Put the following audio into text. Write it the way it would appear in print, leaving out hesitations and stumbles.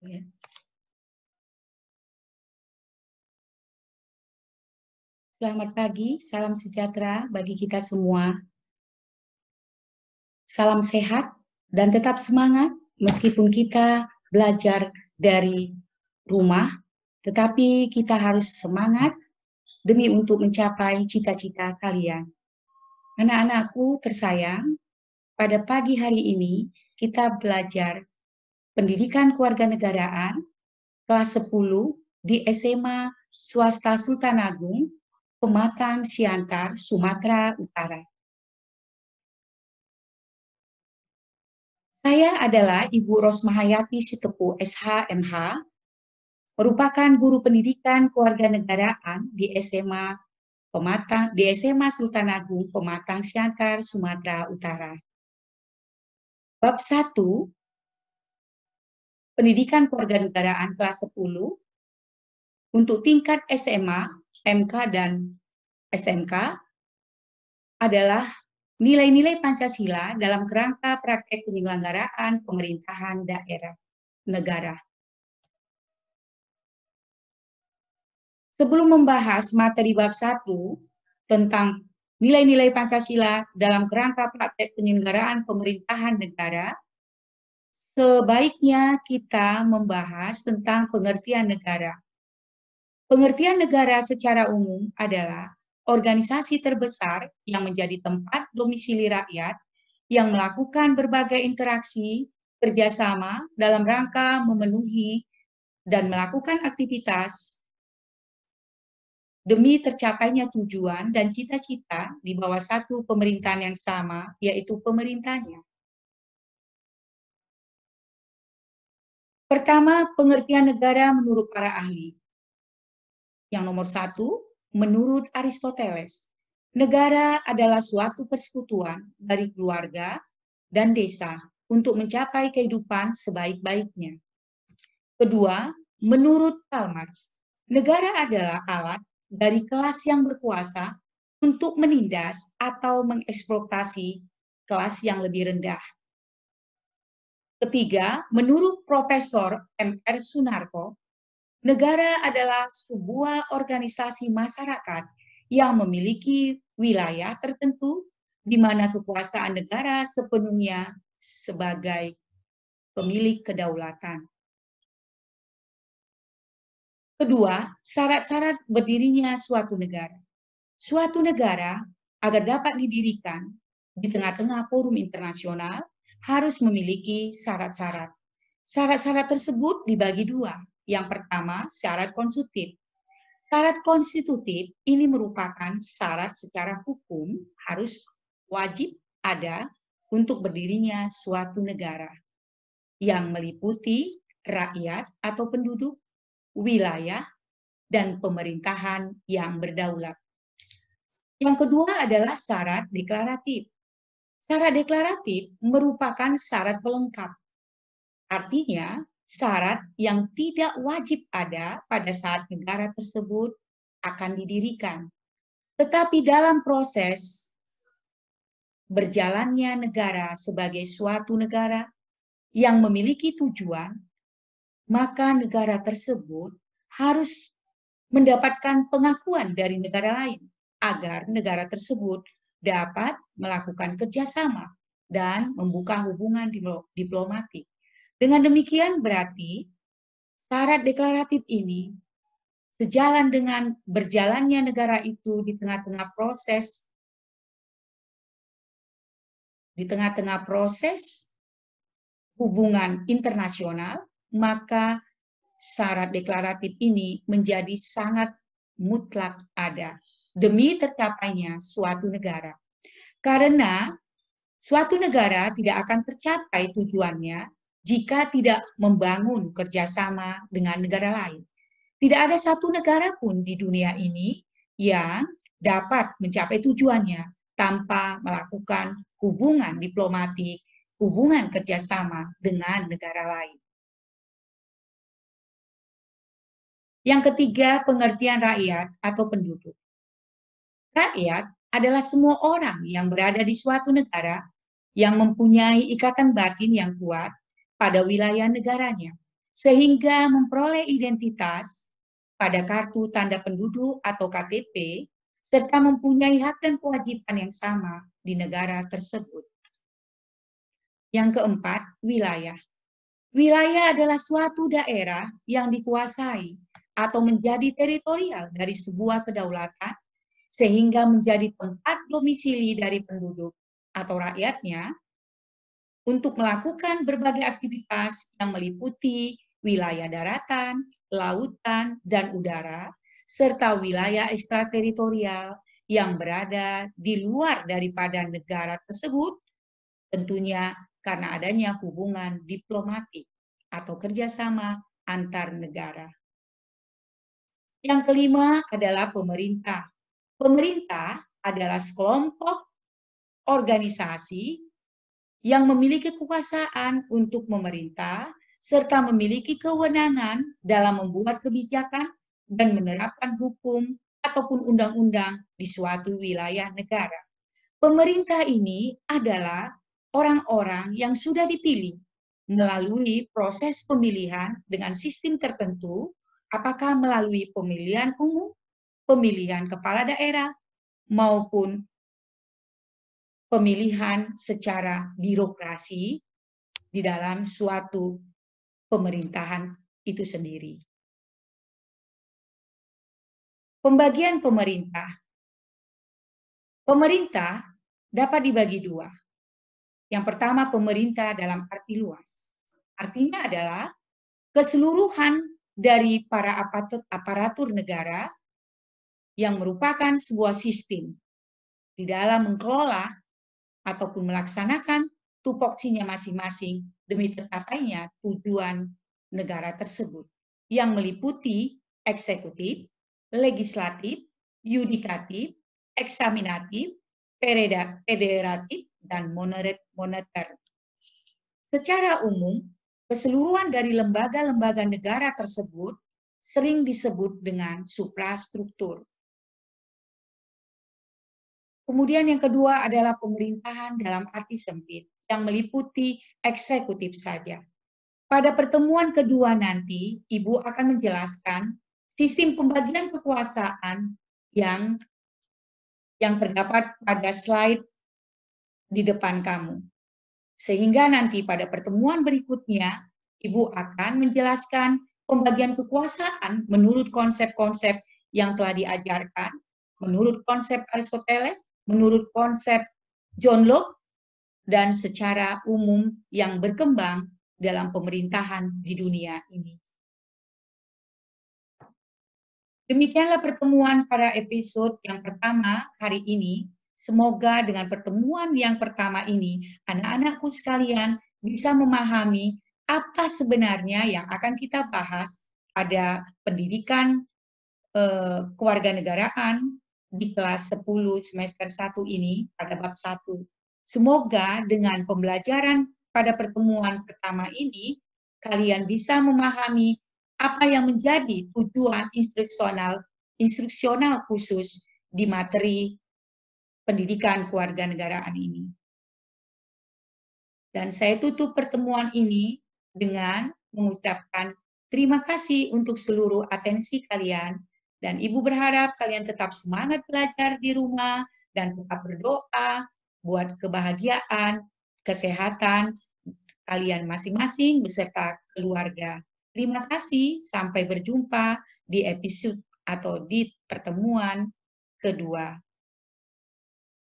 Ya. Selamat pagi, salam sejahtera bagi kita semua. Salam sehat dan tetap semangat meskipun kita belajar dari rumah, tetapi kita harus semangat demi untuk mencapai cita-cita kalian. Anak-anakku tersayang, pada pagi hari ini kita belajar pendidikan kewarganegaraan kelas 10 di SMA Swasta Sultan Agung, Pematang Siantar, Sumatera Utara. Saya adalah Ibu Rosmahayati Sitepu SH.MH, merupakan guru pendidikan kewarganegaraan di SMA Sultan Agung, Pematang Siantar, Sumatera Utara. Bab 1, Pendidikan Kewarganegaraan kelas 10 untuk tingkat SMA, MK, dan SMK adalah nilai-nilai Pancasila dalam kerangka praktek penyelenggaraan pemerintahan daerah negara. Sebelum membahas materi bab 1 tentang nilai-nilai Pancasila dalam kerangka praktek penyelenggaraan pemerintahan negara, sebaiknya kita membahas tentang pengertian negara. Pengertian negara secara umum adalah organisasi terbesar yang menjadi tempat domisili rakyat yang melakukan berbagai interaksi kerjasama dalam rangka memenuhi dan melakukan aktivitas demi tercapainya tujuan dan cita-cita di bawah satu pemerintahan yang sama, yaitu pemerintahnya. Pertama, pengertian negara menurut para ahli. Yang nomor 1, menurut Aristoteles, negara adalah suatu persekutuan dari keluarga dan desa untuk mencapai kehidupan sebaik-baiknya. Kedua, menurut Karl Marx, negara adalah alat dari kelas yang berkuasa untuk menindas atau mengeksploitasi kelas yang lebih rendah. Ketiga, menurut Profesor M.R. Sunarko, negara adalah sebuah organisasi masyarakat yang memiliki wilayah tertentu di mana kekuasaan negara sepenuhnya sebagai pemilik kedaulatan. Kedua, syarat-syarat berdirinya suatu negara. Suatu negara agar dapat didirikan di tengah-tengah forum internasional harus memiliki syarat-syarat. Syarat-syarat tersebut dibagi dua. Yang pertama, syarat konstitutif. Syarat konstitutif ini merupakan syarat secara hukum harus wajib ada untuk berdirinya suatu negara yang meliputi rakyat atau penduduk, wilayah, dan pemerintahan yang berdaulat. Yang kedua adalah syarat deklaratif. Syarat deklaratif merupakan syarat pelengkap. Artinya, syarat yang tidak wajib ada pada saat negara tersebut akan didirikan. Tetapi dalam proses berjalannya negara sebagai suatu negara yang memiliki tujuan, maka negara tersebut harus mendapatkan pengakuan dari negara lain agar negara tersebut dapat melakukan kerjasama dan membuka hubungan diplomatik. Dengan demikian berarti syarat deklaratif ini sejalan dengan berjalannya negara itu di tengah-tengah proses hubungan internasional, maka syarat deklaratif ini menjadi sangat mutlak ada demi tercapainya suatu negara. Karena suatu negara tidak akan tercapai tujuannya jika tidak membangun kerjasama dengan negara lain. Tidak ada satu negara pun di dunia ini yang dapat mencapai tujuannya tanpa melakukan hubungan diplomatik, hubungan kerjasama dengan negara lain. Yang ketiga, pengertian rakyat atau penduduk. Rakyat adalah semua orang yang berada di suatu negara yang mempunyai ikatan batin yang kuat pada wilayah negaranya. sehingga memperoleh identitas pada kartu tanda penduduk atau KTP, serta mempunyai hak dan kewajiban yang sama di negara tersebut. Yang keempat, wilayah. Wilayah adalah suatu daerah yang dikuasai atau menjadi teritorial dari sebuah kedaulatan, sehingga menjadi tempat domisili dari penduduk atau rakyatnya untuk melakukan berbagai aktivitas yang meliputi wilayah daratan, lautan, dan udara, serta wilayah ekstrateritorial yang berada di luar daripada negara tersebut, tentunya karena adanya hubungan diplomatik atau kerjasama antar negara. Yang kelima adalah pemerintah. Pemerintah adalah sekelompok organisasi yang memiliki kekuasaan untuk memerintah serta memiliki kewenangan dalam membuat kebijakan dan menerapkan hukum ataupun undang-undang di suatu wilayah negara. Pemerintah ini adalah orang-orang yang sudah dipilih melalui proses pemilihan dengan sistem tertentu, apakah melalui pemilihan umum, pemilihan kepala daerah, maupun pemilihan secara birokrasi di dalam suatu pemerintahan itu sendiri. Pembagian pemerintah. Pemerintah dapat dibagi dua. Yang pertama, pemerintah dalam arti luas. Artinya adalah keseluruhan dari para aparatur negara yang merupakan sebuah sistem di dalam mengelola ataupun melaksanakan tupoksinya masing-masing demi tercapainya tujuan negara tersebut, yang meliputi eksekutif, legislatif, yudikatif, eksaminatif, federatif, dan moneter. Secara umum, keseluruhan dari lembaga-lembaga negara tersebut sering disebut dengan suprastruktur. Kemudian yang kedua adalah pemerintahan dalam arti sempit, yang meliputi eksekutif saja. Pada pertemuan kedua nanti, Ibu akan menjelaskan sistem pembagian kekuasaan yang terdapat pada slide di depan kamu. Sehingga nanti pada pertemuan berikutnya, Ibu akan menjelaskan pembagian kekuasaan menurut konsep-konsep yang telah diajarkan, menurut konsep Aristoteles, menurut konsep John Locke, dan secara umum yang berkembang dalam pemerintahan di dunia ini. Demikianlah pertemuan pada episode yang pertama hari ini. Semoga dengan pertemuan yang pertama ini, anak-anakku sekalian bisa memahami apa sebenarnya yang akan kita bahas pada pendidikan kewarganegaraan di kelas 10 semester 1 ini pada bab 1. Semoga dengan pembelajaran pada pertemuan pertama ini, kalian bisa memahami apa yang menjadi tujuan instruksional khusus di materi pendidikan kewarganegaraan ini. Dan saya tutup pertemuan ini dengan mengucapkan terima kasih untuk seluruh atensi kalian, dan Ibu berharap kalian tetap semangat belajar di rumah dan tetap berdoa buat kebahagiaan, kesehatan kalian masing-masing beserta keluarga. Terima kasih, sampai berjumpa di episode atau di pertemuan kedua.